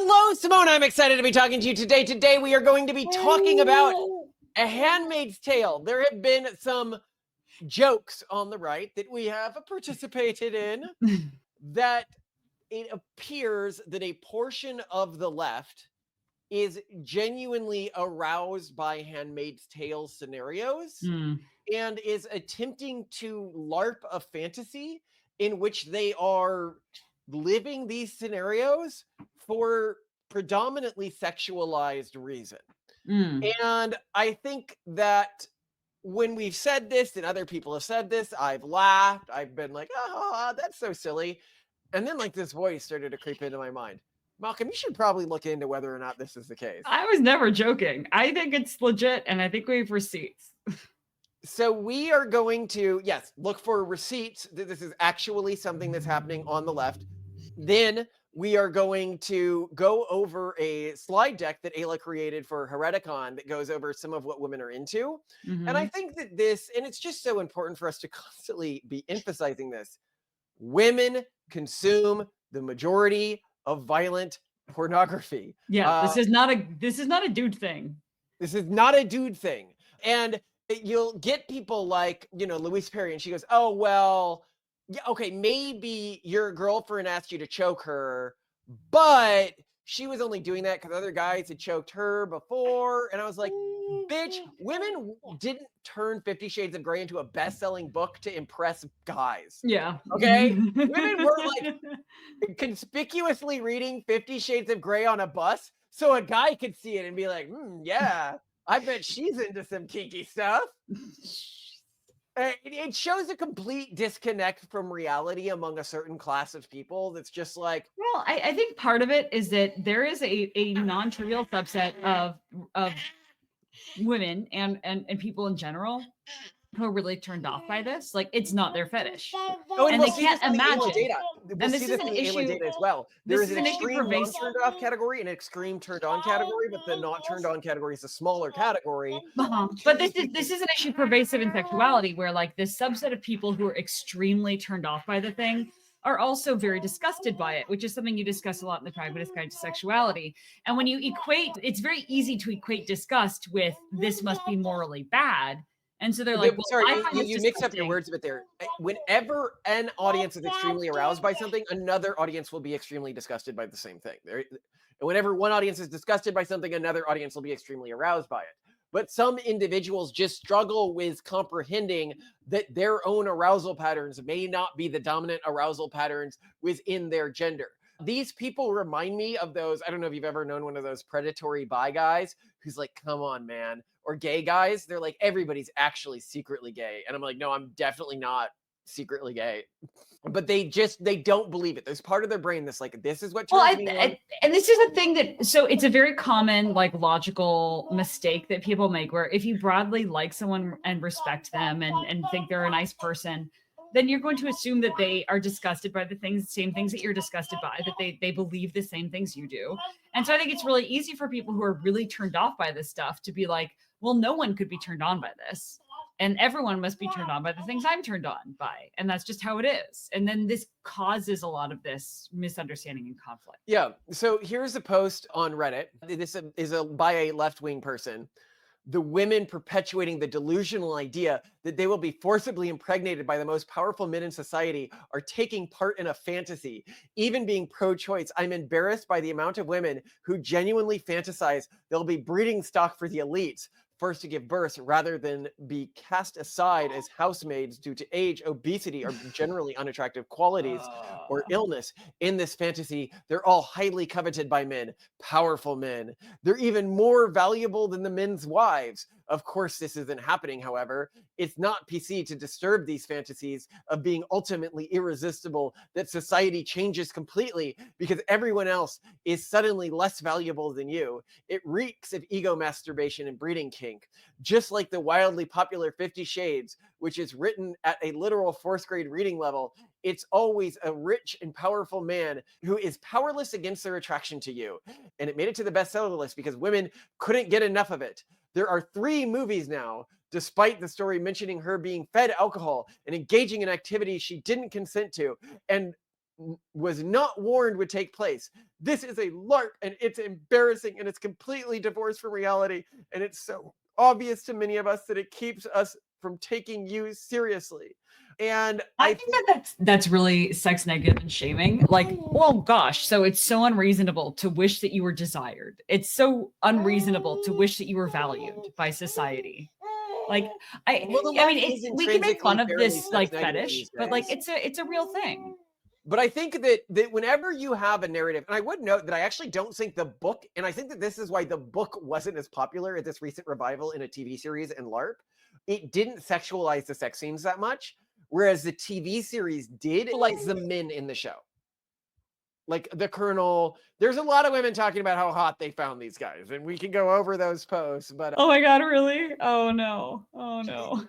Hello, Simone. I'm excited to be talking to you today. Today we are going to be talking about A Handmaid's Tale. There have been some jokes on the right that we have participated in that it appears that a portion of the left is genuinely aroused by Handmaid's Tale scenarios and is attempting to LARP a fantasy in which they are living these scenarios for predominantly sexualized reason. And I think that when we've said this and other people have said this, I've laughed. I've been like, oh, that's so silly. And then like this voice started to creep into my mind. Malcolm, you should probably look into whether or not this is the case. I was never joking. I think it's legit, and I think we have receipts. So we are going to, yes, look for receipts that this is actually something that's happening on the left. Then we are going to go over a slide deck that Ayla created for Hereticon that goes over some of what women are into. And I think that this, and it's just so important for us to constantly be emphasizing this, women consume the majority of violent pornography. Yeah, this is not a dude thing. This is not a dude thing. And you'll get people like, Louise Perry, and she goes, oh, well, yeah, okay, maybe your girlfriend asked you to choke her, but she was only doing that because other guys had choked her before. And I was like, bitch, women didn't turn 50 Shades of Grey into a best-selling book to impress guys. Yeah. Okay? Women were like conspicuously reading 50 Shades of Grey on a bus so a guy could see it and be like, yeah, I bet she's into some kinky stuff. It shows a complete disconnect from reality among a certain class of people that's just like... Well, I think part of it is that there is a non-trivial subset of women and people in general who are really turned off by this. Like, it's not their fetish. And they can't imagine. We'll see this in the Ayla data as well. There is an extreme non-turned off category and an extreme turned on category, but the not turned on category is a smaller category. But this is an issue pervasive in sexuality, where like this subset of people who are extremely turned off by the thing are also very disgusted by it, which is something you discuss a lot in the Pragmatist Guide to Sexuality. And when you equate, it's very easy to equate disgust with this must be morally bad. And so they're like, well, sorry, you mix up your words a bit there. Whenever an audience is extremely aroused by something, another audience will be extremely disgusted by the same thing. Whenever one audience is disgusted by something, another audience will be extremely aroused by it. But some individuals just struggle with comprehending that their own arousal patterns may not be the dominant arousal patterns within their gender. These people remind me of those, I don't know if you've ever known one of those predatory bi guys who's like, come on, man. Or gay guys, they're like, everybody's actually secretly gay. And I'm like, no, I'm definitely not secretly gay. But they don't believe it. There's part of their brain that's like, this is what turns me on. And this is a thing that, so it's a very common like logical mistake that people make, where if you broadly like someone and respect them and think they're a nice person, then you're going to assume that they are disgusted by the same things that you're disgusted by, that they believe the same things you do. And so I think it's really easy for people who are really turned off by this stuff to be like, well, no one could be turned on by this. And everyone must be turned on by the things I'm turned on by. And that's just how it is. And then this causes a lot of this misunderstanding and conflict. Yeah. So here's a post on Reddit. This is by a left-wing person. The women perpetuating the delusional idea that they will be forcibly impregnated by the most powerful men in society are taking part in a fantasy. Even being pro-choice, I'm embarrassed by the amount of women who genuinely fantasize they'll be breeding stock for the elites, first to give birth rather than be cast aside as housemaids due to age, obesity, or generally unattractive qualities or illness. In this fantasy, they're all highly coveted by men, powerful men. They're even more valuable than the men's wives. Of course, this isn't happening, however. It's not PC to disturb these fantasies of being ultimately irresistible, that society changes completely because everyone else is suddenly less valuable than you. It reeks of ego masturbation and breeding kink, just like the wildly popular 50 Shades, which is written at a literal 4th grade reading level. It's always a rich and powerful man who is powerless against their attraction to you. And it made it to the bestseller list because women couldn't get enough of it. There are 3 movies now, despite the story mentioning her being fed alcohol and engaging in activities she didn't consent to. And was not warned would take place. This is a LARP and it's embarrassing and it's completely divorced from reality. And it's so obvious to many of us that it keeps us from taking you seriously. And I think that's really sex negative and shaming. Like, oh gosh, so it's so unreasonable to wish that you were desired. It's so unreasonable to wish that you were valued by society. Like, I the I mean, LARP is we can make fun intrinsically of fairly this sex like negative fetish, these but like days. it's a real thing. But I think that whenever you have a narrative, and I would note that I actually don't think the book, and I think that this is why the book wasn't as popular at this recent revival in a TV series and LARP. It didn't sexualize the sex scenes that much, whereas the TV series did like the men in the show. Like the Colonel, there's a lot of women talking about how hot they found these guys, and we can go over those posts. But Oh my god, really? Oh no. Oh no.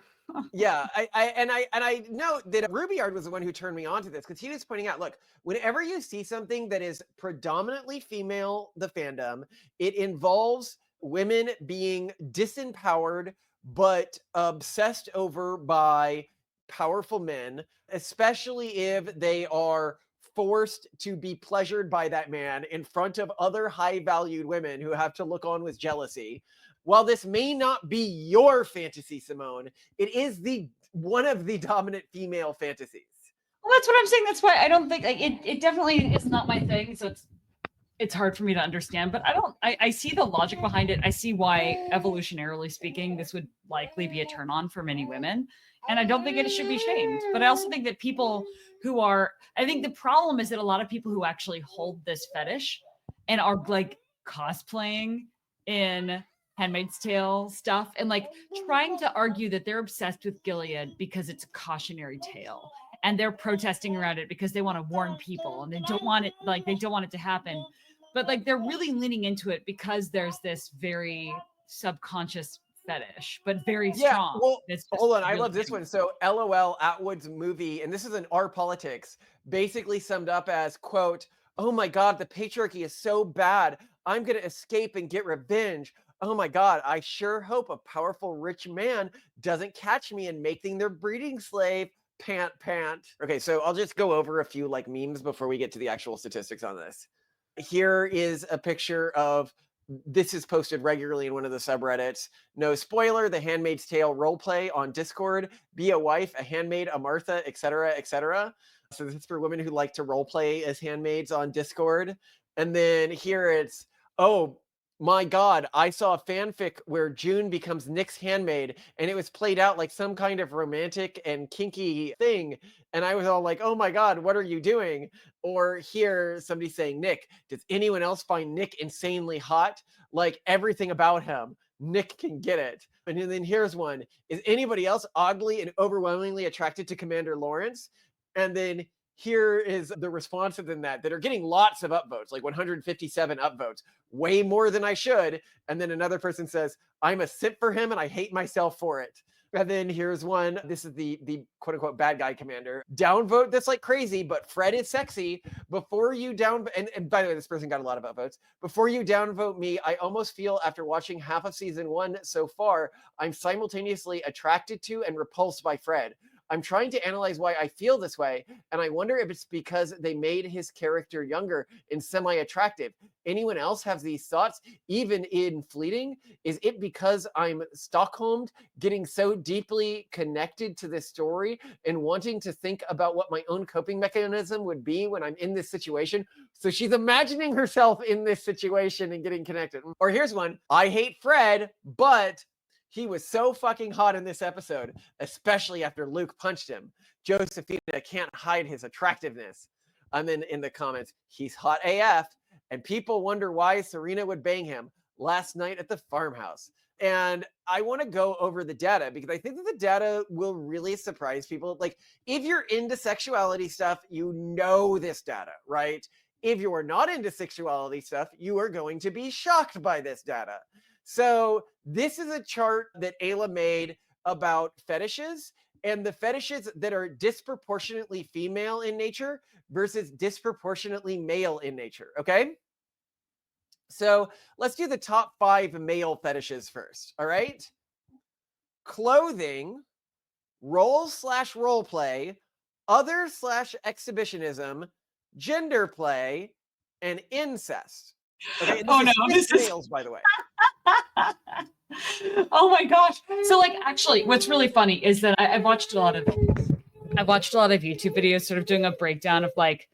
yeah, I know that Rubyard was the one who turned me on to this because he was pointing out, look, whenever you see something that is predominantly female, the fandom, it involves women being disempowered but obsessed over by powerful men, especially if they are forced to be pleasured by that man in front of other high valued women who have to look on with jealousy. While this may not be your fantasy, Simone, it is the one of the dominant female fantasies. Well, that's what I'm saying. That's why I don't think like it definitely is not my thing. So it's hard for me to understand, but I see the logic behind it. I see why evolutionarily speaking, this would likely be a turn on for many women. And I don't think it should be shamed. But I also think that people who are, I think the problem is that a lot of people who actually hold this fetish and are like cosplaying in Handmaid's Tale stuff and like trying to argue that they're obsessed with Gilead because it's a cautionary tale and they're protesting around it because they want to warn people and they don't want it to happen, but like they're really leaning into it because there's this very subconscious fetish but very strong. Well, hold on. I Really love this one. So LOL Atwood's movie, and this is an R Politics, basically summed up as, quote, "Oh my God, the patriarchy is so bad. I'm going to escape and get revenge. Oh my God, I sure hope a powerful rich man doesn't catch me and making their breeding slave. Pant, pant." Okay, so I'll just go over a few like memes before we get to the actual statistics on this. Here is a picture of, this is posted regularly in one of the subreddits. No spoiler, the Handmaid's Tale roleplay on Discord. Be a wife, a handmaid, a Martha, etc., etc. So this is for women who like to roleplay as handmaids on Discord. And then here it's, oh my God, I saw a fanfic where June becomes Nick's handmaid and it was played out like some kind of romantic and kinky thing. And I was all like, oh my God, what are you doing? Or here, somebody saying, Nick, does anyone else find Nick insanely hot? Like everything about him, Nick can get it. And then here's one. Is anybody else oddly and overwhelmingly attracted to Commander Lawrence? And then here is the response to that are getting lots of upvotes, like 157 upvotes, way more than I should. And then another person says, I'm a simp for him and I hate myself for it. And then here's one. This is the quote unquote bad guy commander. Downvote that's like crazy, but Fred is sexy. Before you down, and by the way, this person got a lot of upvotes. Before you downvote me, I almost feel after watching half of season 1 so far, I'm simultaneously attracted to and repulsed by Fred. I'm trying to analyze why I feel this way, and I wonder if it's because they made his character younger and semi-attractive. Anyone else have these thoughts, even in fleeting? Is it because I'm Stockholmed, getting so deeply connected to this story and wanting to think about what my own coping mechanism would be when I'm in this situation? So she's imagining herself in this situation and getting connected. Or here's one. I hate Fred, but he was so fucking hot in this episode, especially after Luke punched him. Josephina can't hide his attractiveness. And then in the comments, he's hot AF, and people wonder why Serena would bang him last night at the farmhouse. And I want to go over the data because I think that the data will really surprise people. Like, if you're into sexuality stuff, you know this data, right? If you are not into sexuality stuff, you are going to be shocked by this data. So this is a chart that Ayla made about fetishes and the fetishes that are disproportionately female in nature versus disproportionately male in nature. Okay. So let's do the top 5 male fetishes first. All right. Clothing, role/role play, other/exhibitionism, gender play, and incest. Okay, and Oh this no, is this is males, by the way. oh my gosh. So like actually what's really funny is that I've watched a lot of YouTube videos sort of doing a breakdown of like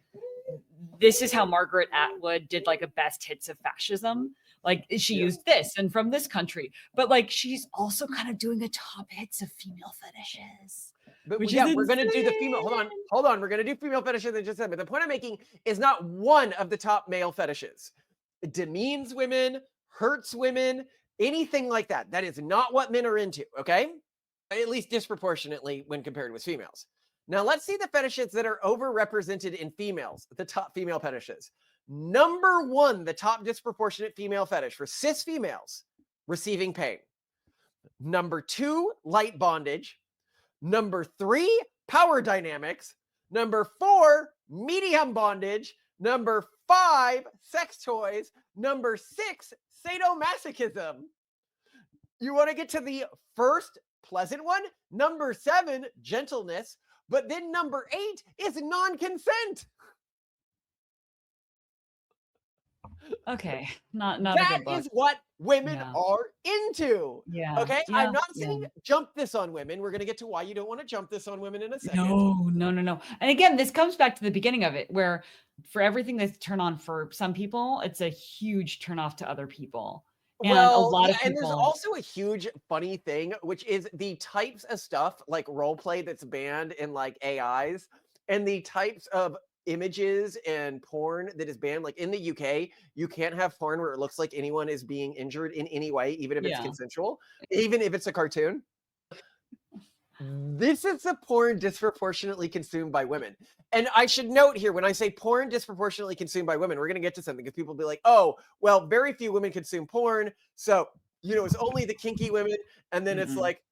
this is how Margaret Atwood did like a best hits of fascism. Like she used this and from this country, but like she's also kind of doing a top hits of female fetishes. But Which yeah, is we're gonna do the female. insane. Hold on. We're gonna do female fetishes in just a second. But the point I'm making is not one of the top male fetishes. It demeans women, hurts women, anything like that. That is not what men are into. Okay, at least disproportionately when compared with females. Now let's see the fetishes that are overrepresented in females. The top female fetishes. Number one, the top disproportionate female fetish for cis females: receiving pain. Number two, light bondage. Number three, power dynamics. Number four, medium bondage. Number five, sex toys. Number six, sadomasochism. You want to get to the first pleasant one? Number seven, gentleness. But then number eight is non-consent. Okay, not a That good look. is what women Yeah. are into. Yeah. Okay, Yeah. I'm not Yeah. saying jump this on women. We're going to get to why you don't want to jump this on women in a second. No. And again, this comes back to the beginning of it, where for everything that's turn on for some people, it's a huge turn off to other people. And a Well, lot yeah, of and there's people, also a huge funny thing, which is the types of stuff like role play that's banned in like AIs, and the types of images and porn that is banned. Like in the UK, you can't have porn where it looks like anyone is being injured in any way, even if it's yeah. consensual, even if it's a cartoon. This is a porn disproportionately consumed by women. And I should note here, when I say porn disproportionately consumed by women, we're going to get to something because people will be like, oh, well, very few women consume porn. So, it's only the kinky women. And then it's Mm-mm. like,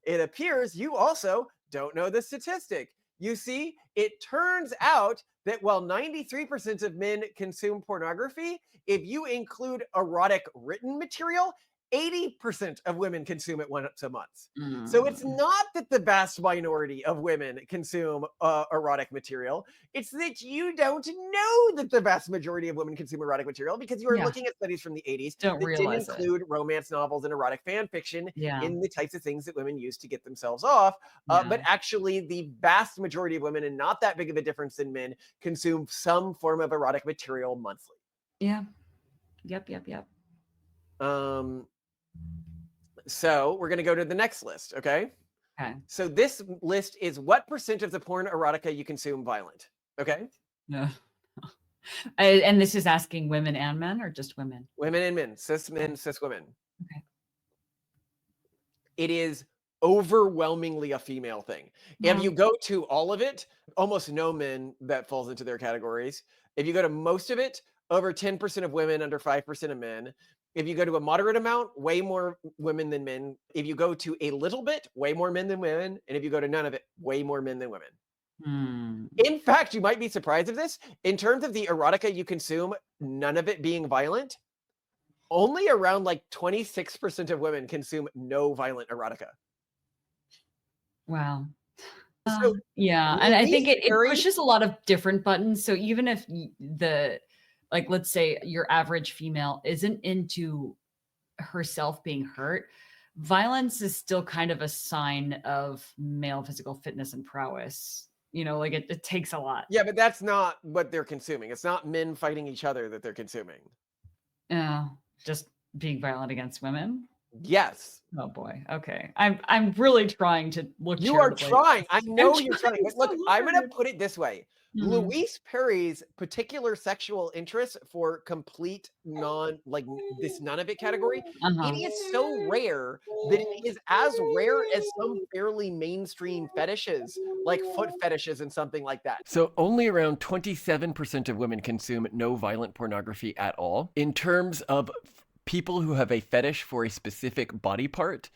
it appears you also don't know the statistic. You see, it turns out that while 93% of men consume pornography, if you include erotic written material, 80% of women consume it once a month. So it's Mm. not that the vast minority of women consume erotic material. It's that you don't know that the vast majority of women consume erotic material because you are Yeah. looking at studies from the 80s Don't that didn't realize it. include romance novels and erotic fan fiction Yeah. in the types of things that women use to get themselves off. Yeah. But actually, the vast majority of women, and not that big of a difference in men, consume some form of erotic material monthly. Yeah. Yep. So we're going to go to the next list, okay? Okay. So this list is what percent of the porn erotica you consume violent, okay? Yeah. And this is asking women and men or just women? Women and men, cis women. Okay. It is overwhelmingly a female thing. If you go to all of it, almost no men that falls into their categories. If you go to most of it, over 10% of women, under 5% of men. If you go to a moderate amount, way more women than men. If you go to a little bit, way more men than women. And if you go to none of it, way more men than women. Hmm. In fact, you might be surprised of this. In terms of the erotica you consume, none of it being violent, only around like 26% of women consume no violent erotica. Wow. So Yeah, and I think Louise it Perry, pushes a lot of different buttons. So even if like, let's say your average female isn't into herself being hurt, violence is still kind of a sign of male physical fitness and prowess. Like it takes a lot. yeah, but that's not what they're consuming. It's not men fighting each other that they're consuming. Yeah, just being violent against women. Yes. Oh boy. Okay. I'm really trying to look You are charitably. trying. I know you're trying. trying But so look, I'm going to hard. put it this way. Mhm. Louise Perry's particular sexual interest for complete this none of it category, it Uh-huh. is so rare that it is as rare as some fairly mainstream fetishes, like foot fetishes and something like that. So only around 27% of women consume no violent pornography at all. In terms of people who have a fetish for a specific body part,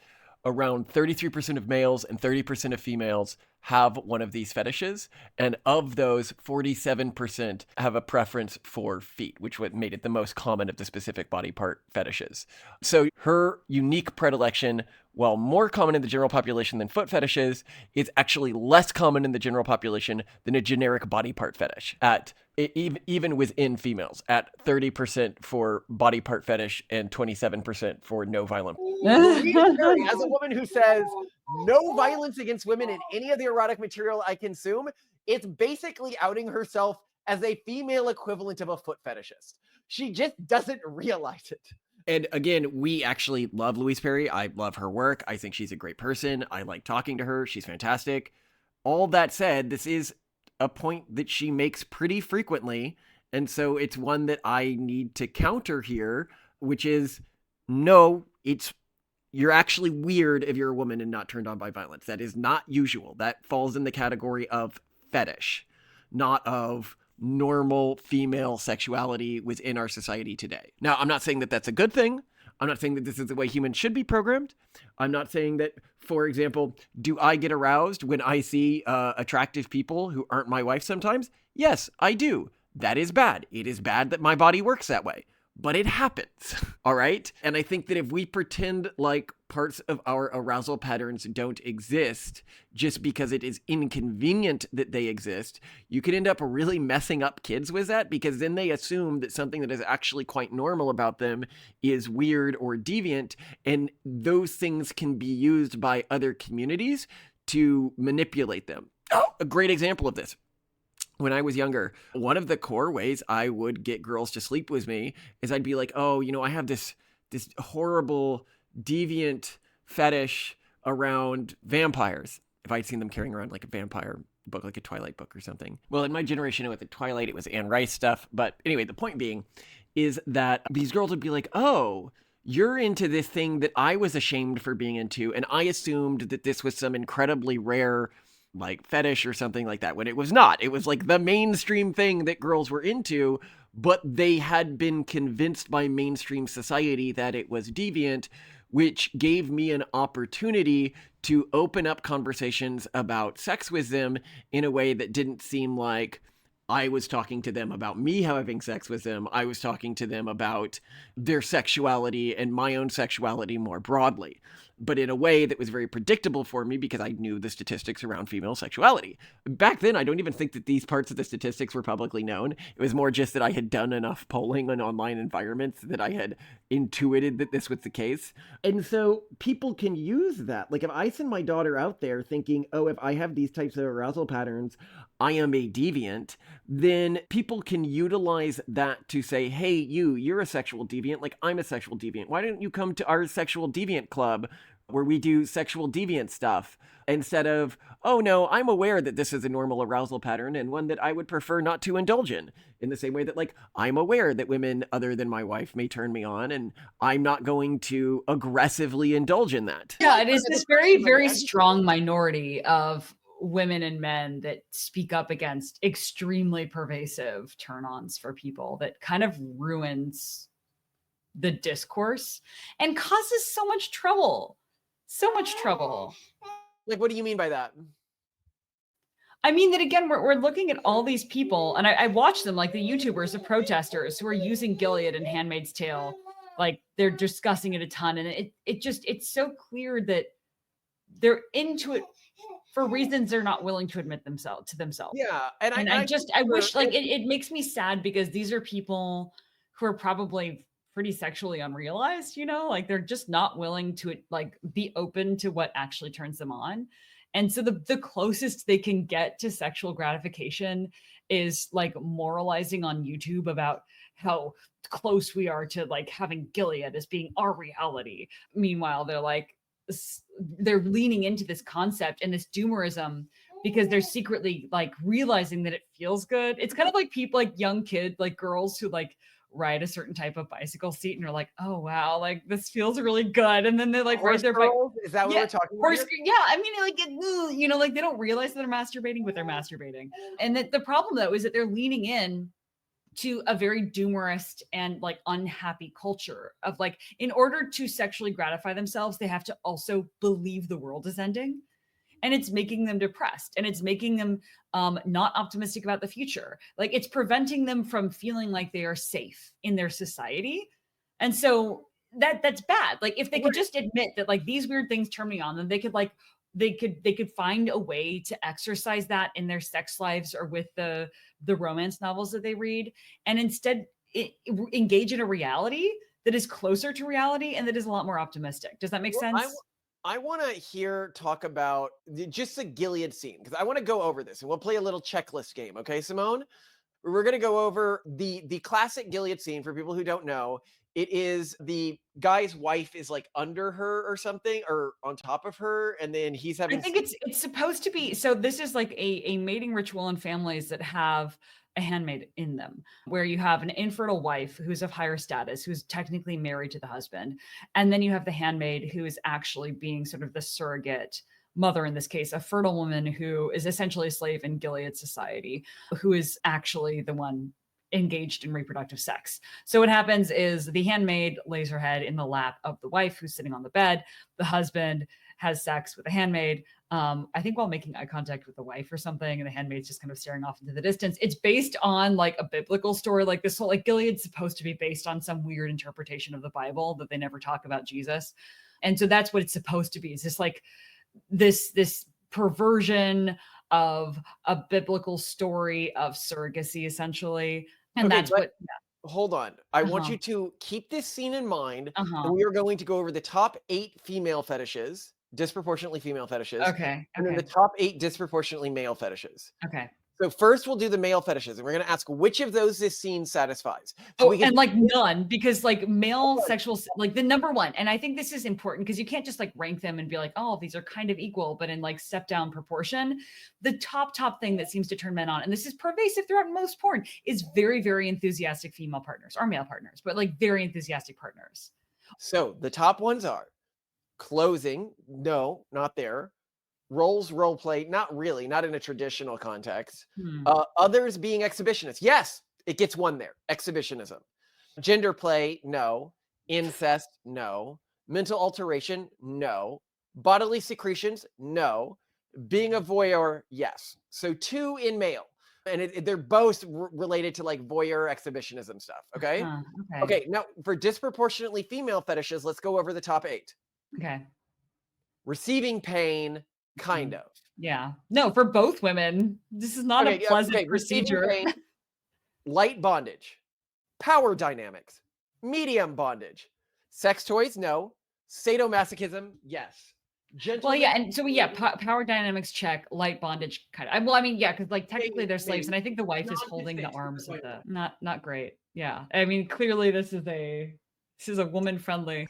around 33% of males and 30% of females have one of these fetishes. And of those, 47% have a preference for feet, which what made it the most common of the specific body part fetishes. So her unique predilection, while more common in the general population than foot fetishes, is actually less common in the general population than a generic body part fetish, at even within females, at 30% for body part fetish and 27% for no violent. Louise Perry, as a woman who says no violence against women in any of the erotic material I consume, it's basically outing herself as a female equivalent of a foot fetishist. She just doesn't realize it. And again, we actually love Louise Perry. I love her work. I think she's a great person. I like talking to her. She's fantastic. All that said, this is a point that she makes pretty frequently. And so it's one that I need to counter here, which is no, you're actually weird if you're a woman and not turned on by violence. That is not usual. That falls in the category of fetish, not of normal female sexuality within our society today. Now, I'm not saying that that's a good thing. I'm not saying that this is the way humans should be programmed. I'm not saying that, for example, do I get aroused when I see attractive people who aren't my wife sometimes? Yes, I do. That is bad. It is bad that my body works that way. But it happens, all right? And I think that if we pretend like parts of our arousal patterns don't exist just because it is inconvenient that they exist, you can end up really messing up kids with that, because then they assume that something that is actually quite normal about them is weird or deviant, and those things can be used by other communities to manipulate them. Oh, a great example of this. When I was younger, one of the core ways I would get girls to sleep with me is I'd be like, oh, I have this horrible, deviant fetish around vampires. If I'd seen them carrying around like a vampire book, like a Twilight book or something. Well, in my generation with the Twilight, it was Anne Rice stuff. But anyway, the point being is that these girls would be like, oh, you're into this thing that I was ashamed for being into, and I assumed that this was some incredibly rare like fetish or something like that, when it was not. It was like the mainstream thing that girls were into, but they had been convinced by mainstream society that it was deviant, which gave me an opportunity to open up conversations about sex with them in a way that didn't seem like I was talking to them about me having sex with them. I was talking to them about their sexuality and my own sexuality more broadly, but in a way that was very predictable for me because I knew the statistics around female sexuality. Back then, I don't even think that these parts of the statistics were publicly known. It was more just that I had done enough polling in online environments that I had intuited that this was the case. And so people can use that. Like if I send my daughter out there thinking, oh, if I have these types of arousal patterns, I am a deviant, then people can utilize that to say, hey, you're a sexual deviant, like I'm a sexual deviant. Why don't you come to our sexual deviant club where we do sexual deviant stuff? Instead of, oh no, I'm aware that this is a normal arousal pattern and one that I would prefer not to indulge in the same way that like I'm aware that women other than my wife may turn me on, and I'm not going to aggressively indulge in that. Yeah, it is this very, very strong minority of women and men that speak up against extremely pervasive turn-ons for people that kind of ruins the discourse and causes so much trouble. So much trouble. Like, what do you mean by that? I mean that again, we're looking at all these people, and I watch them, like the YouTubers, the protesters who are using Gilead and Handmaid's Tale, like they're discussing it a ton, and it's so clear that they're into it for reasons they're not willing to admit to themselves. Yeah, and I wish, like, it makes me sad because these are people who are probably pretty sexually unrealized, like they're just not willing to like be open to what actually turns them on. And so the closest they can get to sexual gratification is like moralizing on YouTube about how close we are to like having Gilead as being our reality. Meanwhile, they're leaning into this concept and this doomerism because they're secretly like realizing that it feels good. It's kind of like people, like young kids, like girls who like ride a certain type of bicycle seat and are like, oh wow, like this feels really good. And then they like ride their bike. Is that what we're talking about? Yeah, I mean, like like they don't realize that they're masturbating, but they're masturbating. And that the problem though is that they're leaning in to a very doomerist and like unhappy culture of like, in order to sexually gratify themselves, they have to also believe the world is ending. and it's making them depressed, and it's making them not optimistic about the future. Like, it's preventing them from feeling like they are safe in their society. And so that's bad. Like, if they could just admit that, like, these weird things turn me on, then they could, like, they could find a way to exercise that in their sex lives or with the romance novels that they read, and instead engage in a reality that is closer to reality and that is a lot more optimistic. Does that make sense? I want to talk about just the Gilead scene, because I want to go over this, and we'll play a little checklist game. Okay, Simone? We're going to go over the classic Gilead scene. For people who don't know, it is the guy's wife is like under her or something, or on top of her, and then he's having. I think it's supposed to be. So this is like a mating ritual in families that have a handmaid in them, where you have an infertile wife who's of higher status, who's technically married to the husband, and then you have the handmaid who is actually being sort of the surrogate mother, in this case, a fertile woman who is essentially a slave in Gilead society, who is actually the one engaged in reproductive sex. So what happens is the handmaid lays her head in the lap of the wife who's sitting on the bed. The husband has sex with the handmaid, I think while making eye contact with the wife or something, and the handmaid's just kind of staring off into the distance. It's based on like a biblical story. Like, this whole, like, Gilead's supposed to be based on some weird interpretation of the Bible that they never talk about Jesus. And so that's what it's supposed to be. It's just like this perversion of a biblical story of surrogacy, essentially. And Okay, that's what, hold on. I want you to keep this scene in mind, and we are going to go over the top 8 female fetishes, disproportionately female fetishes, Okay. and then the top 8 disproportionately male fetishes. Okay. So first we'll do the male fetishes, and we're going to ask which of those this scene satisfies. So Oh, we can and like none, because like male sexual, like the number one, and I think this is important because you can't just like rank them and be like, oh, these are kind of equal, but in like step down proportion. The top thing that seems to turn men on, and this is pervasive throughout most porn, is very, very enthusiastic female partners or male partners, but like very enthusiastic partners. So the top ones are clothing, no, not there. Roles, role play, not really, not in a traditional context. Others being exhibitionists, yes, it gets one there. Exhibitionism. Gender play, no. Incest, no. Mental alteration, no. Bodily secretions, no. Being a voyeur, yes. So 2 in male, and they're both related to like voyeur exhibitionism stuff. Okay. Okay. Now for disproportionately female fetishes, let's go over the top 8. Okay. Receiving pain, kind of. Yeah. No, for both women, this is not a pleasant procedure. Pain, light bondage, power dynamics, medium bondage, sex toys, no. Sadomasochism, yes. Well, yeah, and so power dynamics check, light bondage kind of. Well, I mean, yeah, because like technically they're slaves, and I think the wife is holding the arms of the not great. Yeah, I mean, clearly this is a woman friendly.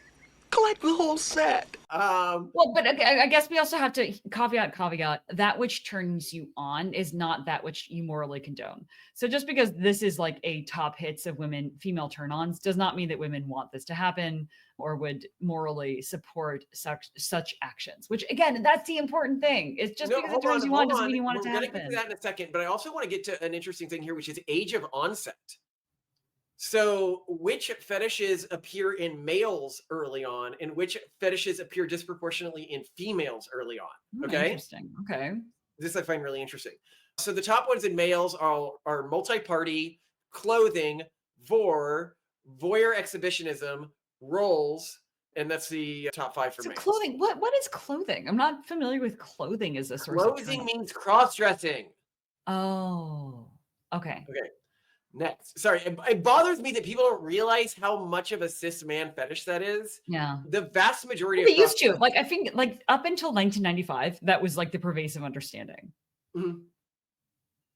Collect the whole set. Well, but okay, I guess we also have to caveat that which turns you on is not that which you morally condone. So just because this is like a top hits of female turn-ons does not mean that women want this to happen or would morally support such actions, which again, that's the important thing. It's just because it turns you on doesn't mean you want it to happen. We're going to get to that in a second, but I also want to get to an interesting thing here, which is age of onset. So which fetishes appear in males early on and which fetishes appear disproportionately in females early on? Okay. Interesting. Okay. This I find really interesting. So the top ones in males are multi-party, clothing, voyeur exhibitionism, roles, and that's the top 5 for males. Clothing. What is clothing? I'm not familiar with clothing as a source of clothing means cross-dressing. Oh. Okay. Okay. Next. Sorry, it bothers me that people don't realize how much of a cis man fetish that is. Yeah. The vast majority they used to. Like, I think like up until 1995, that was like the pervasive understanding. Mm-hmm.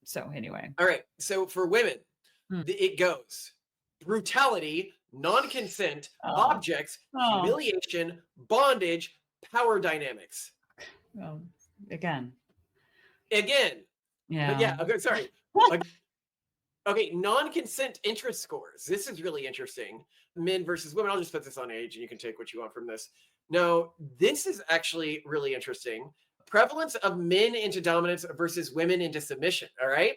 So anyway. All right. So for women, it goes brutality, non-consent, objects, humiliation, bondage, power dynamics. Again. Yeah. Yeah. Okay. Sorry. Okay, non-consent interest scores. This is really interesting. Men versus women. I'll just put this on age and you can take what you want from this. No, this is actually really interesting. Prevalence of men into dominance versus women into submission. All right.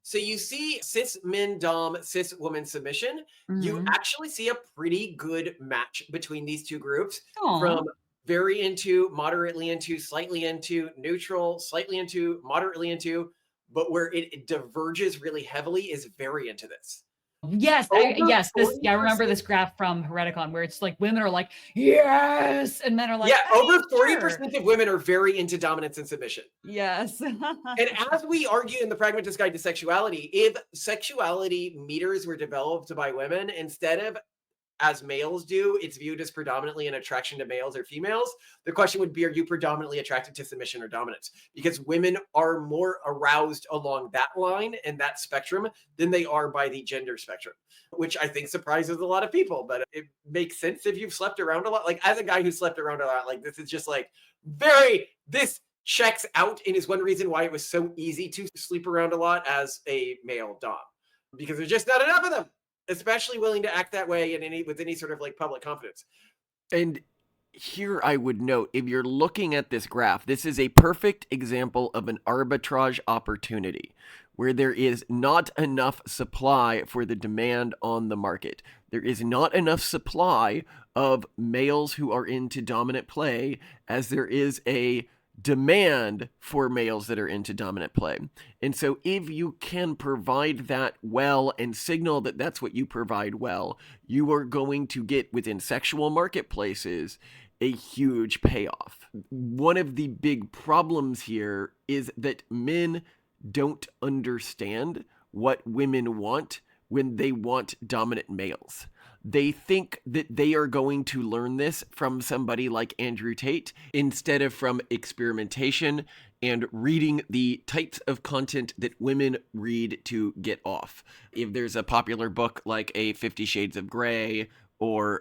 So you see cis men dom, cis woman submission. You actually see a pretty good match between these two groups from very into, moderately into, slightly into, neutral, slightly into, moderately into, but where it diverges really heavily is very into this. Yes, Over I remember 40%. this graph from Hereticon where it's like women are like, yes, and men are like, Yeah, over sure. 40% of women are very into dominance and submission. Yes. And as we argue in the Pragmatist Guide to Sexuality, if sexuality meters were developed by women, instead of as males do, it's viewed as predominantly an attraction to males or females. The question would be, are you predominantly attracted to submission or dominance? Because women are more aroused along that line and that spectrum than they are by the gender spectrum, which I think surprises a lot of people, but it makes sense if you've slept around a lot. Like, as a guy who slept around a lot, like, this is just like this checks out, and is one reason why it was so easy to sleep around a lot as a male dom, because there's just not enough of them, especially willing to act that way in with any sort of like public confidence. And here I would note, if you're looking at this graph, this is a perfect example of an arbitrage opportunity where there is not enough supply for the demand on the market. There is not enough supply of males who are into dominant play as there is a demand for males that are into dominant play. And so if you can provide that well and signal that that's what you provide well, you are going to get within sexual marketplaces a huge payoff. One of the big problems here is that men don't understand what women want when they want dominant males. They think that they are going to learn this from somebody like Andrew Tate instead of from experimentation and reading the types of content that women read to get off. If there's a popular book like a 50 Shades of Grey or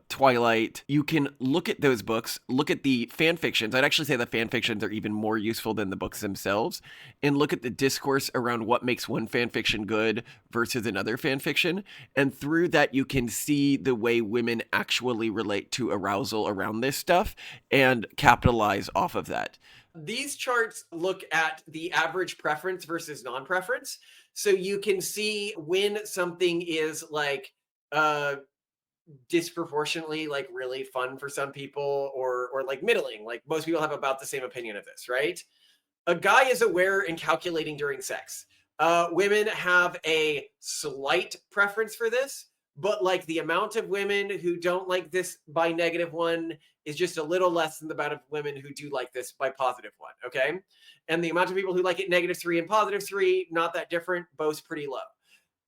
Twilight, you can look at those books, look at the fan fictions. I'd actually say the fan fictions are even more useful than the books themselves, and look at the discourse around what makes one fan fiction good versus another fan fiction. And through that, you can see the way women actually relate to arousal around this stuff and capitalize off of that. These charts look at the average preference versus non-preference. So you can see when something is like disproportionately like really fun for some people, or like middling. Like, most people have about the same opinion of this, right? A guy is aware and calculating during sex. Women have a slight preference for this, but like the amount of women who don't like this by -1 is just a little less than the amount of women who do like this by +1. Okay. And the amount of people who like it -3 and +3, not that different, both pretty low.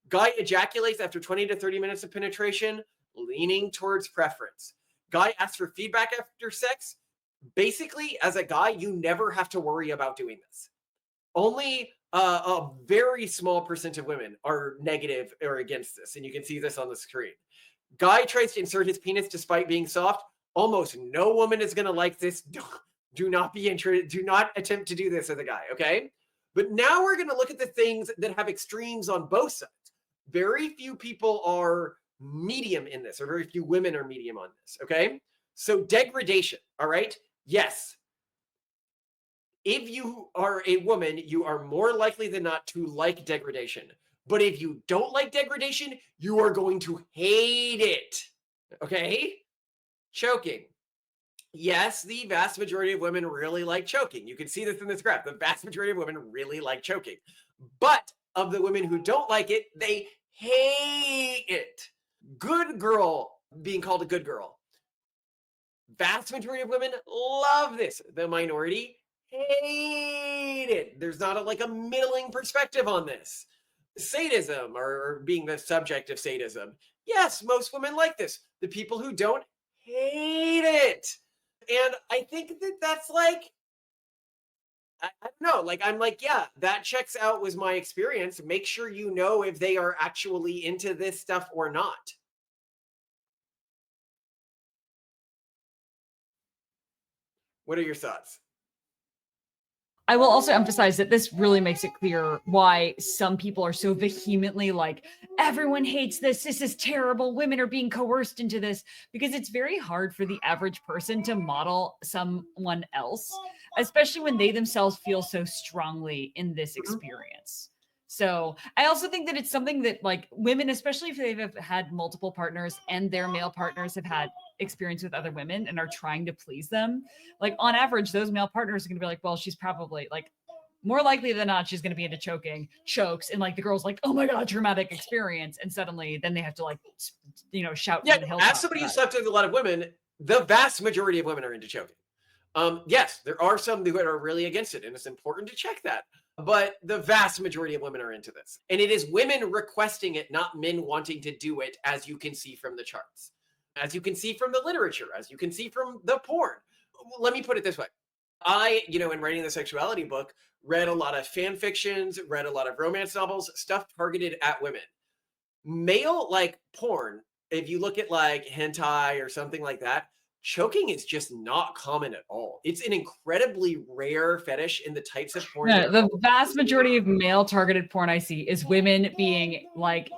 Guy ejaculates after 20 to 30 minutes of penetration, leaning towards preference. Guy asks for feedback after sex. Basically, as a guy, you never have to worry about doing this. Only a very small percent of women are negative or against this, and you can see this on the screen. Guy tries to insert his penis despite being soft. Almost no woman is going to like this. Do not be interested. Do not attempt to do this as a guy, okay? But now we're going to look at the things that have extremes on both sides. Very few people are medium in this, or very few women are medium on this, okay? So degradation, all right? Yes. If you are a woman, you are more likely than not to like degradation. But if you don't like degradation, you are going to hate it, okay? Choking. Yes, the vast majority of women really like choking. You can see this in this graph. The vast majority of women really like choking. But of the women who don't like it, they hate it. Good girl, being called a good girl. Vast majority of women love this. The minority hate it. There's not a middling perspective on this. Sadism, or being the subject of sadism. Yes, most women like this. The people who don't hate it. And I think that that's like, I don't know, like, I'm like, yeah, that checks out with my experience. Make sure you know if they are actually into this stuff or not. What are your thoughts? I will also emphasize that this really makes it clear why some people are so vehemently like, everyone hates this. This is terrible. Women are being coerced into this, because it's very hard for the average person to model someone else, especially when they themselves feel so strongly in this experience. So I also think that it's something that, like, women, especially if they've had multiple partners and their male partners have had experience with other women and are trying to please them, like on average, those male partners are going to be like, well, she's probably like more likely than not, she's going to be into chokes. And like the girl's like, oh my God, traumatic experience. And suddenly then they have to like, shout Yeah, from the hilltop. as somebody who slept with a lot of women, the vast majority of women are into choking. Yes, there are some who are really against it, and it's important to check that. But the vast majority of women are into this. And it is women requesting it, not men wanting to do it, as you can see from the charts, as you can see from the literature, as you can see from the porn. Let me put it this way. I, in writing the sexuality book, read a lot of fan fictions, read a lot of romance novels, stuff targeted at women. Male, like porn, if you look at like hentai or something like that, choking is just not common at all. It's an incredibly rare fetish in the types of porn. No, the vast majority of male targeted porn I see is women being like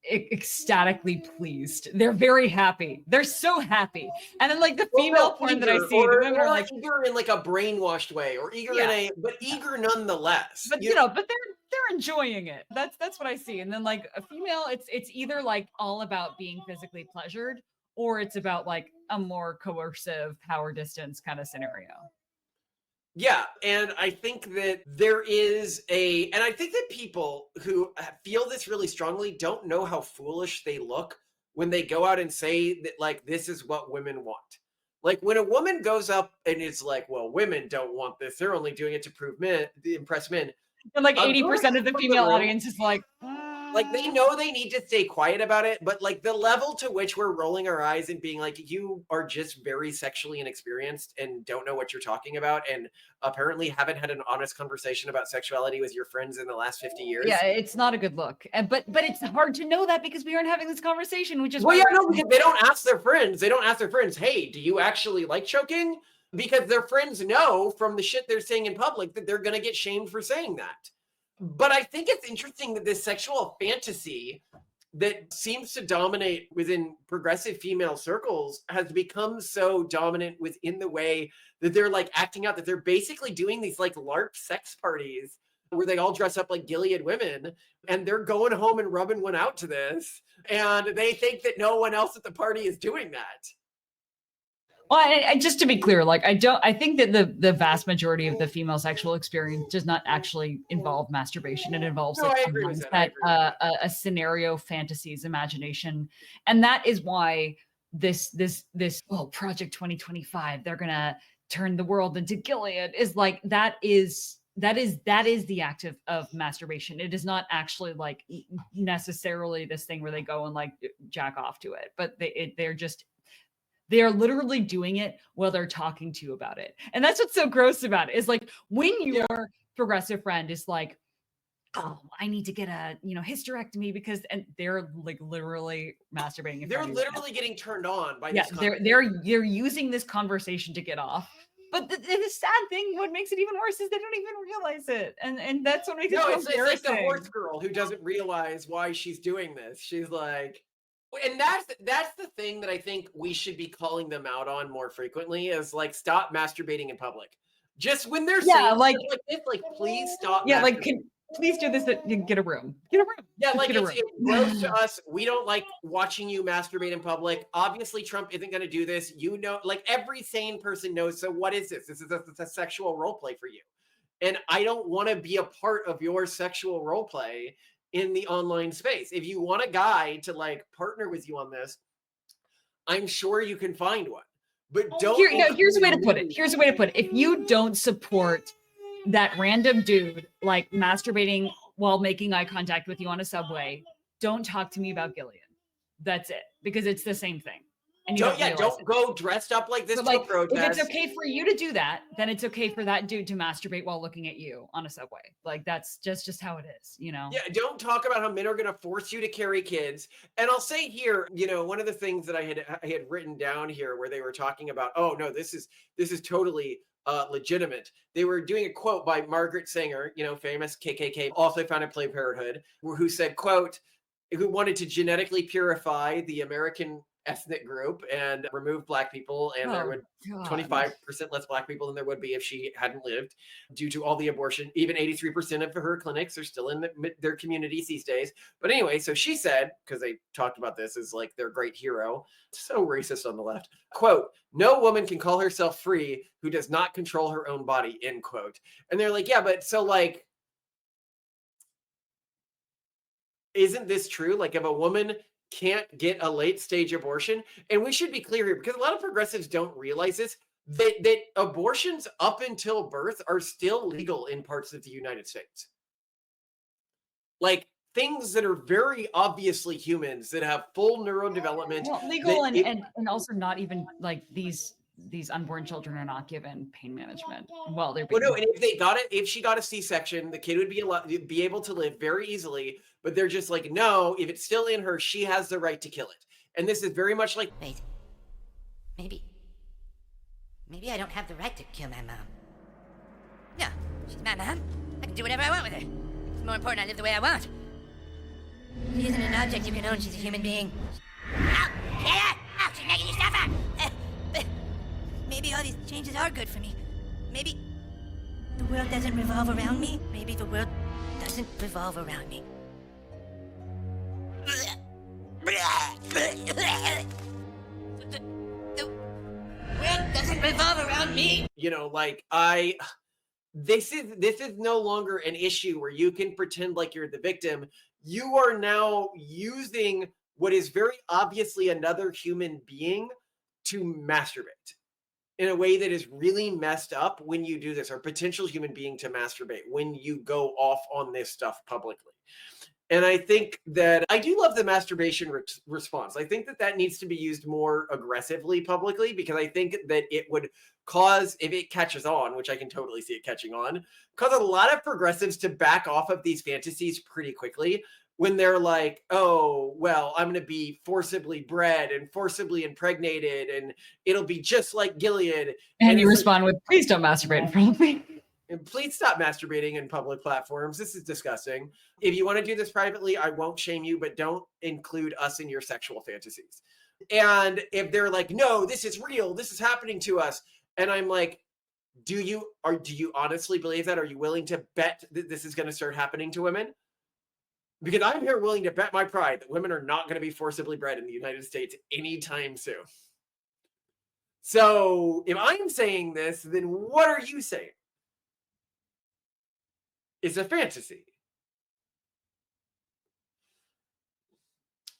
ecstatically pleased. They're very happy. They're so happy. And then like the female porn that I see, the women are like eager in like a brainwashed way, or eager but eager nonetheless. But but they're enjoying it. That's what I see. And then like a female, it's either like all about being physically pleasured, or it's about like a more coercive power distance kind of scenario. Yeah, and I think that and I think that people who feel this really strongly don't know how foolish they look when they go out and say that, like, this is what women want. Like, when a woman goes up and is like, well, women don't want this, they're only doing it to impress men. And like 80% of the female audience is like, they know they need to stay quiet about it, but like the level to which we're rolling our eyes and being like, you are just very sexually inexperienced and don't know what you're talking about, and apparently haven't had an honest conversation about sexuality with your friends in the last 50 years. Yeah, it's not a good look. But it's hard to know that because we aren't having this conversation, which is because they don't ask their friends. They don't ask their friends, hey, do you actually like choking? Because their friends know from the shit they're saying in public that they're going to get shamed for saying that. But I think it's interesting that this sexual fantasy that seems to dominate within progressive female circles has become so dominant within the way that they're like acting out, that they're basically doing these like LARP sex parties where they all dress up like Gilead women and they're going home and rubbing one out to this. And they think that no one else at the party is doing that. Well, just to be clear, like I think that the vast majority of the female sexual experience does not actually involve masturbation. It involves a scenario, fantasies, imagination, and that is why this Project 2025, they're gonna turn the world into Gilead, is like that is the act of masturbation. It is not actually like necessarily this thing where they go and like jack off to it, but they are literally doing it while they're talking to you about it. And that's what's so gross about it, is like when your progressive friend is like, oh, I need to get a, hysterectomy because, and they're like literally masturbating. They're literally getting turned on by this. Yeah, they're using this conversation to get off. But the sad thing, what makes it even worse is they don't even realize it. And that's what makes it so embarrassing. It's like the horse girl who doesn't realize why she's doing this. She's like, and that's the thing that I think we should be calling them out on more frequently, is like, stop masturbating in public. Just when they're saying like this, like, please stop. Yeah, like please do this. Get a room. Get a room. Yeah, like it's gross to us. We don't like watching you masturbate in public. Obviously, Trump isn't going to do this. Like every sane person knows. So what is this? This is a sexual role play for you, and I don't want to be a part of your sexual role play in the online space. If you want a guy to like partner with you on this, I'm sure you can find one. But here's a way to put it. Here's a way to put it. If you don't support that random dude like masturbating while making eye contact with you on a subway, don't talk to me about Gilead. That's it. Because it's the same thing. And don't go dressed up like this to protest. If it's okay for you to do that, then it's okay for that dude to masturbate while looking at you on a subway. Like that's just how it is, Yeah, don't talk about how men are going to force you to carry kids. And I'll say here, one of the things that I had written down here where they were talking about, oh no, this is totally legitimate. They were doing a quote by Margaret Sanger, famous KKK, also founded Planned Parenthood, who said, quote, who wanted to genetically purify the American ethnic group and remove Black people, and there would 25% less Black people than there would be if she hadn't lived, due to all the abortion. Even 83% of her clinics are still in their communities these days. But anyway, so she said, because they talked about this as like their great hero, so racist on the left, quote, "No woman can call herself free who does not control her own body," end quote. And they're like, yeah, but so like, isn't this true? Like, if a woman can't get a late stage abortion, and we should be clear here, because a lot of progressives don't realize this, that abortions up until birth are still legal in parts of the United States. Like, things that are very obviously humans that have full neurodevelopment. Well, legal and also not even like these unborn children are not given pain management. Well, they're being Well, no, and if she got a C-section, the kid would be able to live very easily. But they're just like, no, if it's still in her, she has the right to kill it. And this is very much like, wait, maybe I don't have the right to kill my mom. No, she's my mom. I can do whatever I want with her. It's more important I live the way I want. She isn't an object you can own. She's a human being. Ow! Ayla! Ow! She's making you suffer! Maybe all these changes are good for me. Maybe the world doesn't revolve around me. Maybe the world doesn't revolve around me. The world doesn't revolve around me. you know, like this is no longer an issue where you can pretend like you're the victim. You are now using what is very obviously another human being to masturbate in a way that is really messed up when you do this, or potential human being to masturbate when you go off on this stuff publicly. And I think that I do love the masturbation response. I think that needs to be used more aggressively publicly, because I think that it would cause, if it catches on, which I can totally see it catching on, cause a lot of progressives to back off of these fantasies pretty quickly when they're like, oh, well, I'm going to be forcibly bred and forcibly impregnated and it'll be just like Gilead. And you respond with, please don't masturbate in front of me. And please stop masturbating in public platforms. This is disgusting. If you want to do this privately, I won't shame you, but don't include us in your sexual fantasies. And if they're like, no, this is real, this is happening to us. And I'm like, do you honestly believe that? Are you willing to bet that this is going to start happening to women? Because I'm here willing to bet my pride that women are not going to be forcibly bred in the United States anytime soon. So if I'm saying this, then what are you saying? It's a fantasy.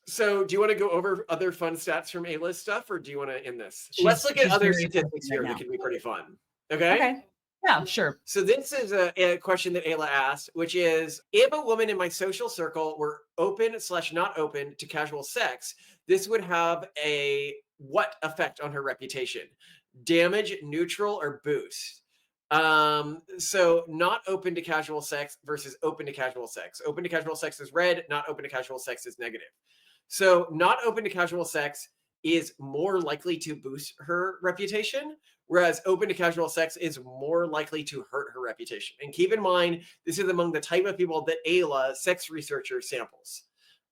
So do you want to go over other fun stats from Ayla's stuff, or do you want to end this? Let's look at other statistics here that can be pretty fun. Okay? Yeah, sure. So this is a question that Ayla asked, which is, if a woman in my social circle were open/not open to casual sex, this would have a what effect on her reputation? Damage, neutral, or boost? So not open to casual sex versus open to casual sex. Open to casual sex is red, not open to casual sex is negative. So not open to casual sex is more likely to boost her reputation, whereas open to casual sex is more likely to hurt her reputation. And keep in mind, this is among the type of people that Ayla, sex researcher, samples.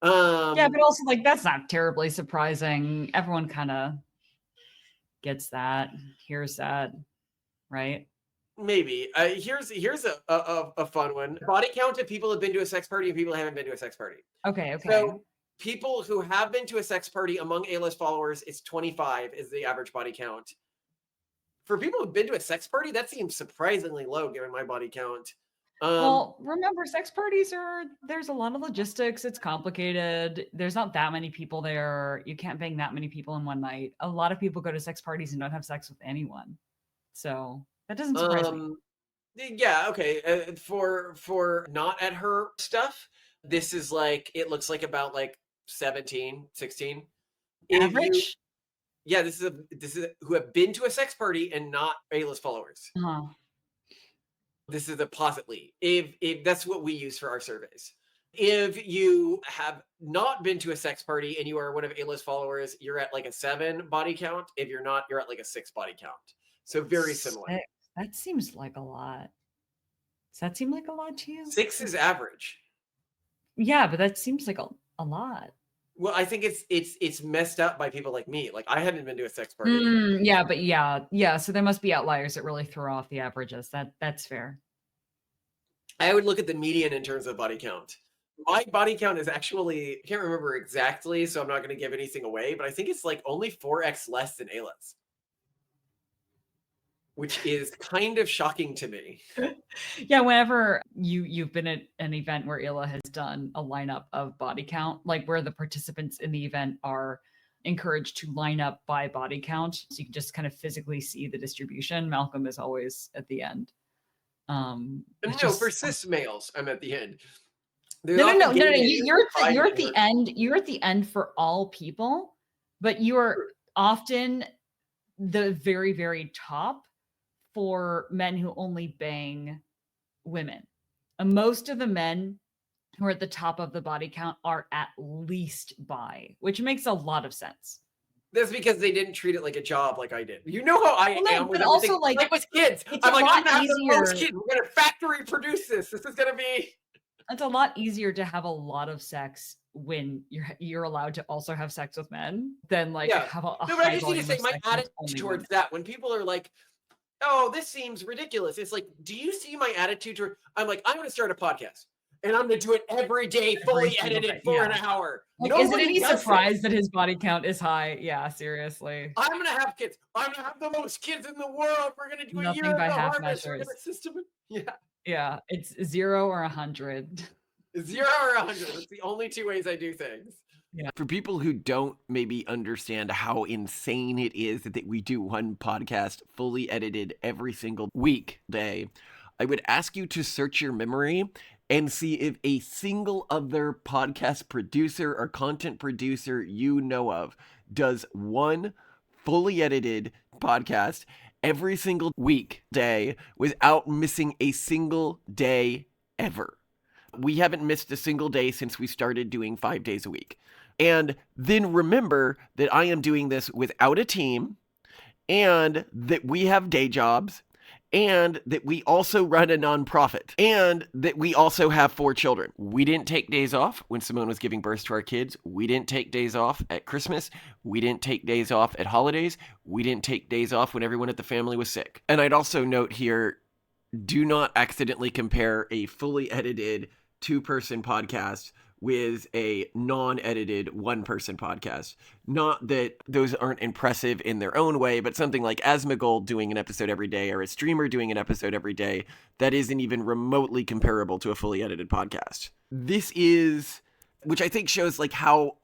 Yeah, but also like that's not terribly surprising. Everyone kind of gets that, hears that, right? Maybe. Here's a fun one. Body count of people who have been to a sex party and people who haven't been to a sex party. Okay. So people who have been to a sex party among Ayla's followers, it's 25 is the average body count. For people who've been to a sex party, that seems surprisingly low given my body count. Well, remember, sex parties there's a lot of logistics. It's complicated. There's not that many people there. You can't bang that many people in one night. A lot of people go to sex parties and don't have sex with anyone. So that doesn't surprise me. Yeah, okay. For not at her stuff, this is like, it looks like about like 17, 16. Average? Yeah, this is who have been to a sex party and not Ayla's followers. Uh-huh. This is a positly. If that's what we use for our surveys. If you have not been to a sex party and you are one of Ayla's followers, you're at like a 7 body count. If you're not, you're at like a 6 body count. So very similar. 6. That seems like a lot. Does that seem like a lot to you? 6 is average. Yeah, but that seems like a lot. Well, I think it's messed up by people like me. Like I hadn't been to a sex party. Yeah, but yeah. So there must be outliers that really throw off the averages. That's fair. I would look at the median in terms of body count. My body count is actually, I can't remember exactly, so I'm not going to give anything away, but I think it's like only 4x less than Ayla's, which is kind of shocking to me. Yeah, whenever you've been at an event where Ayla has done a lineup of body count, like where the participants in the event are encouraged to line up by body count, so you can just kind of physically see the distribution. Malcolm is always at the end. No, for cis males, I'm at the end. No. You're at the end. You're at the end for all people, but you are often the very, very top for men who only bang women. And most of the men who are at the top of the body count are at least bi, which makes a lot of sense. That's because they didn't treat it like a job like I did. You know how I am with but also, everything. like, with kids. it's I'm a like, lot I'm gonna have the most easier- kids. We're gonna factory produce this. This is gonna be. It's a lot easier to have a lot of sex when you're allowed to also have sex with men than like have a No, but I high just need to volume say of my sex with attitude only towards women. that. When people are like, "Oh, this seems ridiculous," it's like, do you see my attitude toward? I'm like, I'm gonna start a podcast. And I'm gonna do it every day, fully single edited day, for yeah. an hour. Like, Nobody is it any does surprise this. that his body count is high? Yeah, seriously. I'm gonna have kids. I'm gonna have the most kids in the world. We're gonna do Nothing a year by of the half harvest. We're measures. gonna system it. Yeah. Yeah, it's 0 or 100. 0 or 100. That's the only two ways I do things. For people who don't maybe understand how insane it is that we do one podcast fully edited every single weekday, I would ask you to search your memory and see if a single other podcast producer or content producer you know of does one fully edited podcast every single weekday without missing a single day ever. We haven't missed a single day since we started doing 5 days a week. And then remember that I am doing this without a team, and that we have day jobs, and that we also run a nonprofit, and that we also have 4 children. We didn't take days off when Simone was giving birth to our kids. We didn't take days off at Christmas. We didn't take days off at holidays. We didn't take days off when everyone at the family was sick. And I'd also note here, do not accidentally compare a fully edited 2-person podcast with a non-edited 1-person podcast. Not that those aren't impressive in their own way, but something like Asmongold doing an episode every day or a streamer doing an episode every day, that isn't even remotely comparable to a fully edited podcast. This is, which I think shows like how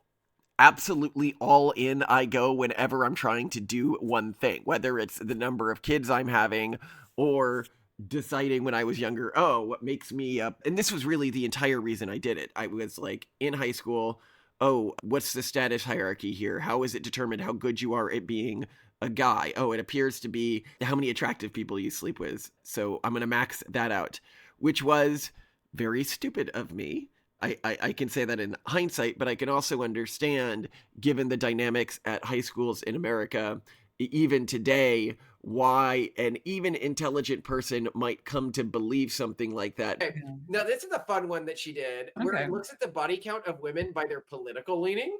absolutely all in I go whenever I'm trying to do one thing, whether it's the number of kids I'm having or deciding when I was younger, oh, what makes me and this was really the entire reason I did it. I was like in high school, oh, what's the status hierarchy here? How is it determined how good you are at being a guy? Oh, it appears to be how many attractive people you sleep with. So I'm going to max that out, which was very stupid of me. I can say that in hindsight, but I can also understand, given the dynamics at high schools in America, even today, why an even intelligent person might come to believe something like that. Okay. Now, this is a fun one that she did, where Okay. it looks at the body count of women by their political leaning.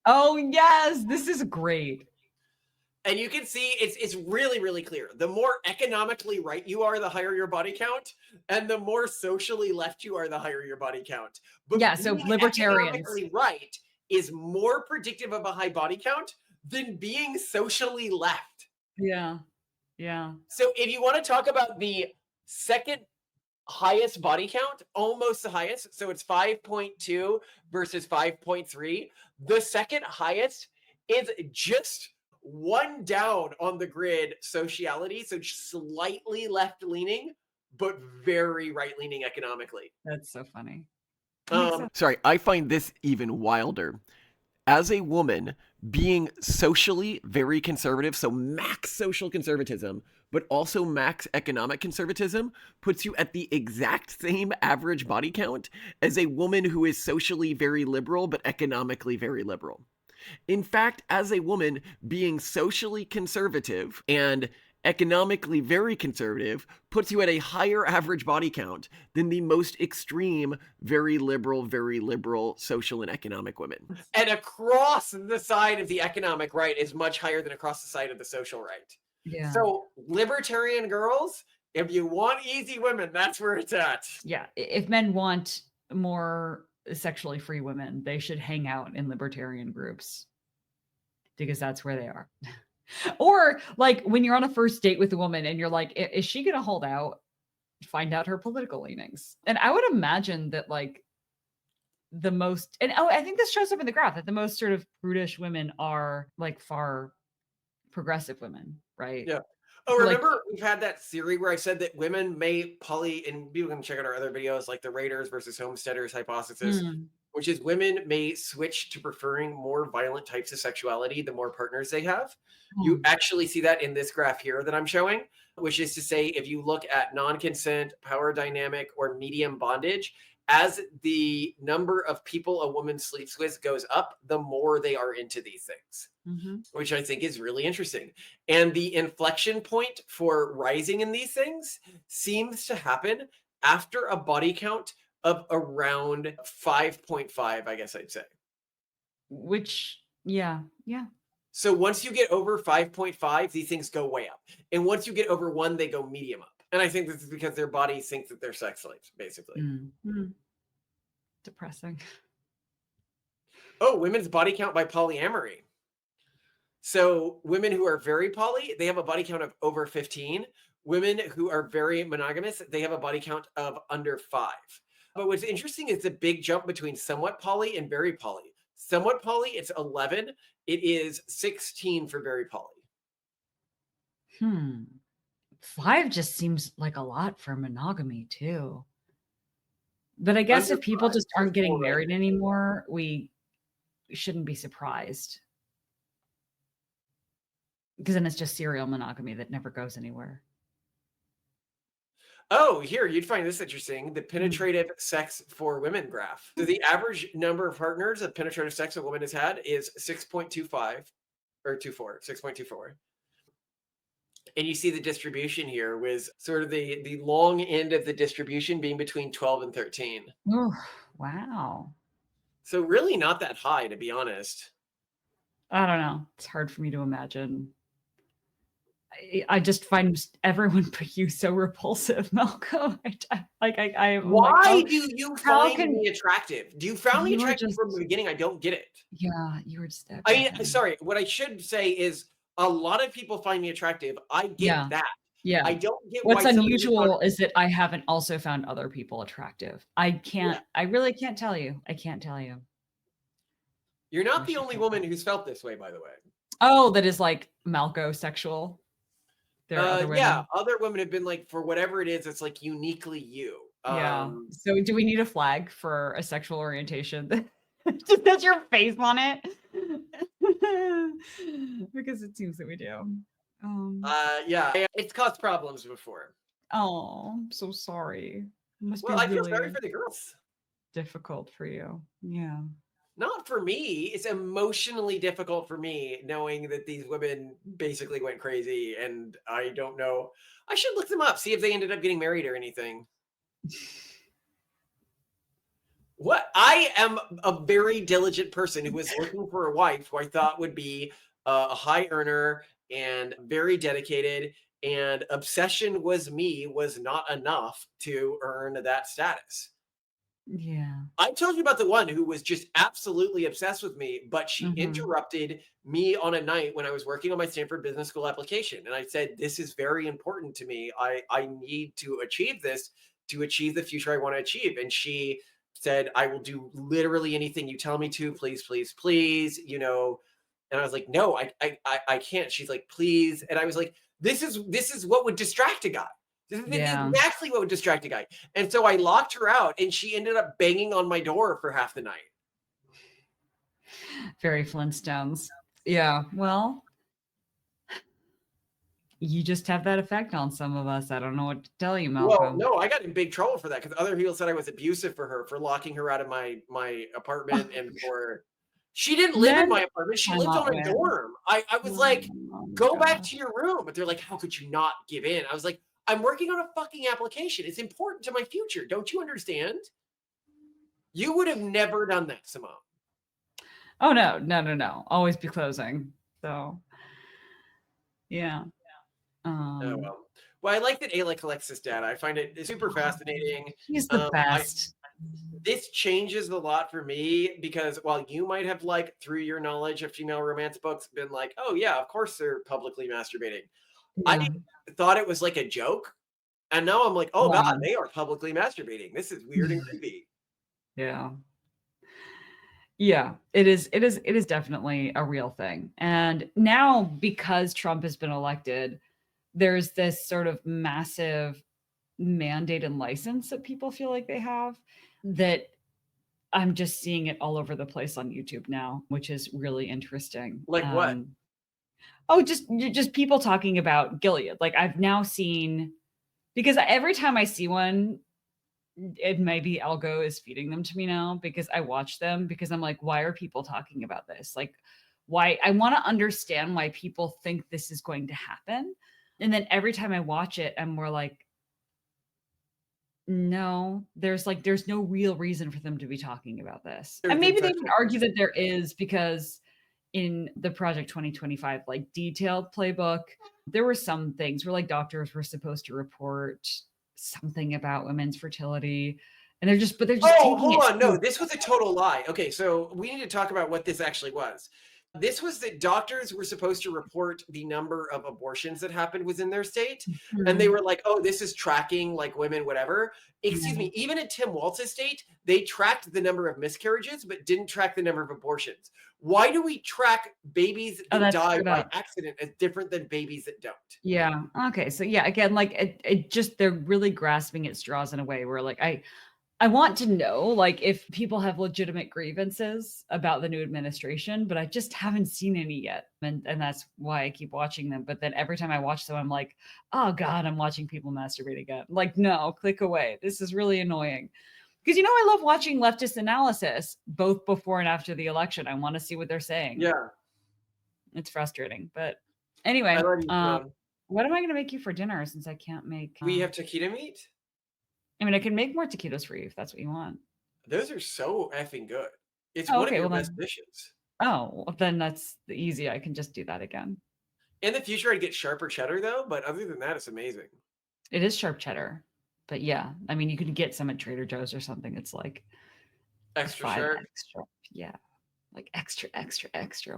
Oh, yes, this is great. And you can see it's really, really clear. The more economically right you are, the higher your body count. And the more socially left you are, the higher your body count. But Yeah, so being libertarians. economically right is more predictive of a high body count than being socially left. Yeah. Yeah. So if you want to talk about the second highest body count, almost the highest, so it's 5.2 versus 5.3, the second highest is just one down on the grid sociality, so just slightly left leaning, but very right leaning economically. That's so funny. Sorry, I find this even wilder. As a woman, being socially very conservative, so max social conservatism, but also max economic conservatism, puts you at the exact same average body count as a woman who is socially very liberal, but economically very liberal. In fact, as a woman, being socially conservative and economically very conservative puts you at a higher average body count than the most extreme, very liberal social and economic women. And across the side of the economic right is much higher than across the side of the social right. Yeah. So libertarian girls, if you want easy women, that's where it's at. Yeah. If men want more sexually free women, they should hang out in libertarian groups because that's where they are. Or like when you're on a first date with a woman and you're like, is she going to hold out? Find out her political leanings. And I would imagine that like the most, and I think this shows up in the graph that the most sort of prudish women are like far progressive women, right? Yeah. Oh, So, like, remember we've had that theory where I said that women may and people can check out our other videos like the Raiders versus Homesteaders hypothesis, which is women may switch to preferring more violent types of sexuality the more partners they have. You actually see that in this graph here that I'm showing, which is to say, if you look at non-consent, power dynamic, or medium bondage, as the number of people a woman sleeps with goes up, the more they are into these things, which I think is really interesting. And the inflection point for rising in these things seems to happen after a body count of around 5.5, I guess I'd say. which, yeah. So once you get over 5.5, these things go way up. And once you get over 1, they go medium up. And I think this is because their bodies think that they're sex slaves, basically. Depressing. Oh, women's body count by polyamory. So women who are very poly, they have a body count of over 15. Women who are very monogamous, they have a body count of under 5. But what's interesting is the big jump between somewhat poly and very poly. Somewhat poly, it's 11. It is 16 for very poly. 5 just seems like a lot for monogamy too. But I guess Under if people 5 just aren't for getting full married anymore, we shouldn't be surprised. Because then it's just serial monogamy that never goes anywhere. Oh, here, you'd find this interesting. The penetrative sex for women graph. So the average number of partners of penetrative sex a woman has had is 6.25 or 6.24. And you see the distribution here was sort of the long end of the distribution being between 12 and 13. Oh, wow. So really not that high, to be honest. I don't know. It's hard for me to imagine. I just find everyone but you so repulsive, Malcolm. Why do you find me attractive? Do you find me attractive from the beginning? I don't get it. Yeah, you were just that. I mean, sorry, what I should say is a lot of people find me attractive. I get that. Yeah. I don't get what's why unusual is that I haven't also found other people attractive. I really can't tell you. I can't tell you. You're not the only woman who's felt this way, by the way. Oh, that is like Malco-sexual. There are other women. Yeah, other women have been like, for whatever it is, it's like uniquely you. Yeah. So do we need a flag for a sexual orientation that just has your face on it? Because it seems that we do. Yeah, it's caused problems before. Oh, I'm so sorry. Well, I feel sorry for the girls. Difficult for you. Yeah. Not for me. It's emotionally difficult for me knowing that these women basically went crazy, and I don't know. I should look them up, see if they ended up getting married or anything. What? I am a very diligent person who was looking for a wife who I thought would be a high earner and very dedicated, and obsession was not enough to earn that status. Yeah. I told you about the one who was just absolutely obsessed with me, but she interrupted me on a night when I was working on my Stanford Business School application. And I said, this is very important to me. I need to achieve this to achieve the future I want to achieve. And she said, I will do literally anything you tell me to, please, please, please, you know. And I was like, no, I can't. She's like, please. And I was like, this is what would distract a guy. This is exactly what would distract a guy. And so I locked her out, and she ended up banging on my door for half the night. Very Flintstones. Yeah. Well, you just have that effect on some of us. I don't know what to tell you, Malcolm. Well, no, I got in big trouble for that because other people said I was abusive for locking her out of my apartment and for She didn't live in Men my apartment. She lived cannot on a win. dorm. I was like, Oh my go back gosh. to your room. But they're like, how could you not give in? I was like, I'm working on a fucking application. It's important to my future. Don't you understand? You would have never done that, Simone. Oh no. Always be closing. So yeah. Oh well. Well, I like that Ayla collects this data. I find it super fascinating. He's the I best. this changes a lot for me because while you might have like through your knowledge of female romance books been like, oh yeah, of course they're publicly masturbating. I Yeah. thought it was like a joke. And now I'm like, oh God, Yeah. they are publicly masturbating. This is weird and creepy. Yeah. Yeah, it is definitely a real thing. And now because Trump has been elected, there's this sort of massive mandate and license that people feel like they have that I'm just seeing it all over the place on YouTube now, which is really interesting. Like what? Oh, just people talking about Gilead. Like I've now seen because every time I see one, it maybe algo is feeding them to me now because I watch them because I'm like, why are people talking about this? Like, why? I want to understand why people think this is going to happen. And then every time I watch it, I'm more like, no, there's no real reason for them to be talking about this. And maybe they would argue that there is because in the Project 2025 like detailed playbook, there were some things where like doctors were supposed to report something about women's fertility and they're just taking hold it on. No, this was a total lie. Okay, so we need to talk about what this actually was. This was that doctors were supposed to report the number of abortions that happened within their state. And they were like, oh, this is tracking like women, whatever. Excuse me, even at Tim Walz's state, they tracked the number of miscarriages, but didn't track the number of abortions. Why do we track babies that die by accident as different than babies that don't? Yeah. Okay. So yeah, again, like it just they're really grasping at straws in a way where like I want to know like if people have legitimate grievances about the new administration, but I just haven't seen any yet. And that's why I keep watching them. But then every time I watch them, I'm like, oh God, I'm watching people masturbate again. Like, no, click away. This is really annoying. Because I love watching leftist analysis both before and after the election. I want to see what they're saying. Yeah. It's frustrating. But anyway, I love you, what am I going to make you for dinner since I can't make... we have taquito meat? I mean, I can make more taquitos for you if that's what you want. Those are so effing good. It's one of your best dishes. Oh, well, then that's easy. I can just do that again. In the future, I'd get sharper cheddar though, but other than that, it's amazing. It is sharp cheddar. But yeah, I mean, you could get some at Trader Joe's or something. It's like extra sharp. Extra. Yeah. Like extra.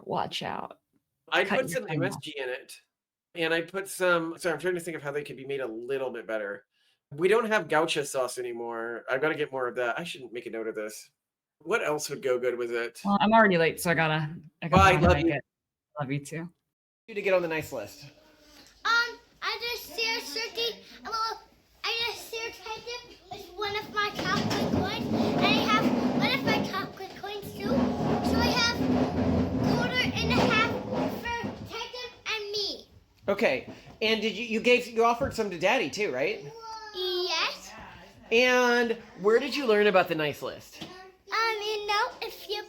Watch out. I'd put some MSG in it. And I put some, so I'm trying to think of how they could be made a little bit better. We don't have gaucho sauce anymore. I've got to get more of that. I should make a note of this. What else would go good with it? Well, I'm already late, so I gotta Bye, love you. Love you too. You to get on the nice list. I just see a certain, I just see a titan with one of my chocolate coins, and I have one of my chocolate coins too. So I have $1.50 for Titan and me. Okay, and did you offered some to Daddy too, right? Yes. And where did you learn about the nice list? If you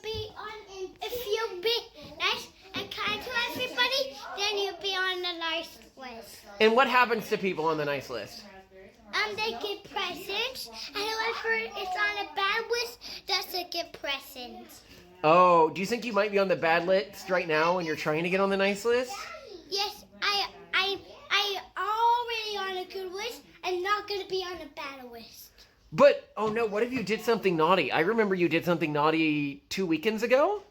be nice and kind to everybody, then you'll be on the nice list. And what happens to people on the nice list? They get presents, and whoever is on a bad list doesn't get presents. Oh, do you think you might be on the bad list right now when you're trying to get on the nice list? Yes, I already on a good list. I'm not going to be on a bad list. But, oh no, what if you did something naughty? I remember you did something naughty 2 weekends ago.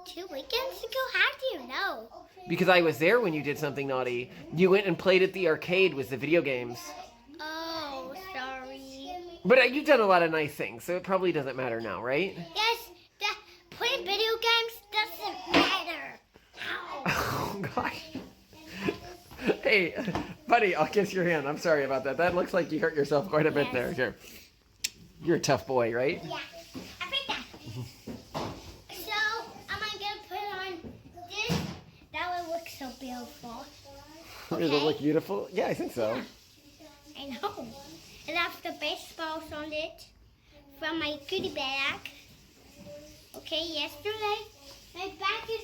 2 weekends ago? How do you know? Because I was there when you did something naughty. You went and played at the arcade with the video games. Oh, sorry. But you've done a lot of nice things, so it probably doesn't matter now, right? Yes, playing video games doesn't matter. Oh, gosh. Hey, buddy, I'll kiss your hand. I'm sorry about that. That looks like you hurt yourself quite a bit there. Here. You're a tough boy, right? Yeah, I think that. So, am I going to put on this? That would look so beautiful. Does it look beautiful? Yeah, I think so. I know. And I have the baseballs on it from my goodie bag. Okay, yesterday My back is